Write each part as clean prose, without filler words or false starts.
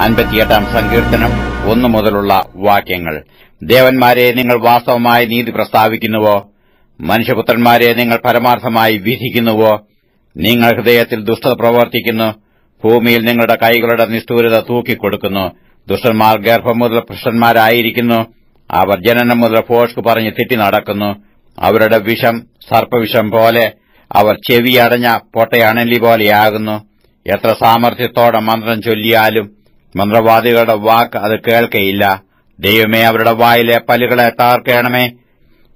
58 സങ്കീർത്തനം 1 മുതലുള്ള വാക്യങ്ങൾ. ദേവന്മാരെ, നിങ്ങൾ വാസ്തവമായി നീതി പ്രസ്താവിക്കുന്നുവോ? മനുഷ്യപുത്രന്മാരെ, നിങ്ങൾ പരമാർത്ഥമായി വിധിക്കുന്നുവോ? നിങ്ങൾ ഹൃദയത്തിൽ ദുഷ്ടത പ്രവർത്തിക്കുന്നു. ഭൂമിയിൽ നിങ്ങളുടെ കൈകളുടെ നിഷ്ഠൂരത തൂക്കിക്കൊടുക്കുന്നു. ദുഷ്ടന്മാർ ഗർഭം മുതൽ ഭ്രഷ്ടന്മാരായിരിക്കുന്നു. അവർ ജനനം മുതൽ ഭോഷ്ക് പറഞ്ഞ് തെറ്റി നടക്കുന്നു. അവരുടെ വിഷം സർപ്പവിഷം പോലെ, അവർ ചെവിയടഞ്ഞ പൊട്ടയണലി പോലെയാകുന്നു. എത്ര സാമർത്ഥ്യത്തോടെ മന്ത്രം ചൊല്ലിയാലും മന്ത്രവാദികളുടെ വാക്ക് അത് കേൾക്കയില്ല. ദൈവമേ, അവരുടെ വായിലെ പല്ലുകളെ തകർക്കണമേ.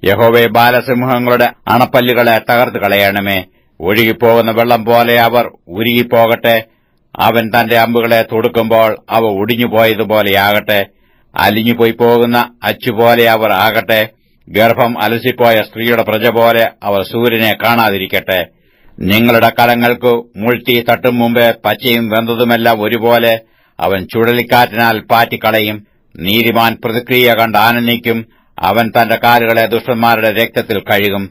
യഹോവേ, ബാലസിംഹങ്ങളുടെ അണപ്പല്ലുകളെ തകർത്ത് കളയണമേ. ഒഴുകിപ്പോകുന്ന വെള്ളം പോലെ അവർ ഉരുകിപ്പോകട്ടെ. അവൻ തന്റെ അമ്പുകളെ തൊടുക്കുമ്പോൾ അവ ഒടിഞ്ഞുപോയതുപോലെയാകട്ടെ. അലിഞ്ഞുപോയി പോകുന്ന അച്ചുപോലെ അവർ ആകട്ടെ. ഗർഭം അലസിപ്പോയ സ്ത്രീയുടെ പ്രജ പോലെ അവർ സൂര്യനെ കാണാതിരിക്കട്ടെ. നിങ്ങളുടെ കലങ്ങൾക്കു മുൾത്തി തട്ടും മുമ്പേ പച്ചയും വെന്തതുമെല്ലാം ഒരുപോലെ അവൻ ചുഴലിക്കാറ്റിനാൽ പാറ്റിക്കളയും. നീതിമാൻ പ്രതിക്രിയ കണ്ട് ആനന്ദിക്കും. അവൻ തന്റെ കാലുകളെ ദുഷ്ടന്മാരുടെ രക്തത്തിൽ കഴുകും.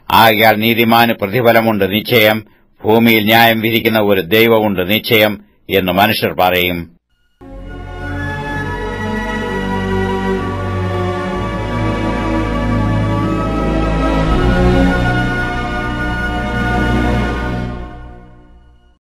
ആകയാൽ നീതിമാന് പ്രതിഫലമുണ്ട് നിശ്ചയം. ഭൂമിയിൽ ന്യായം വിധിക്കുന്ന ഒരു ദൈവമുണ്ട് നിശ്ചയം എന്ന് മനുഷ്യർ പറയും.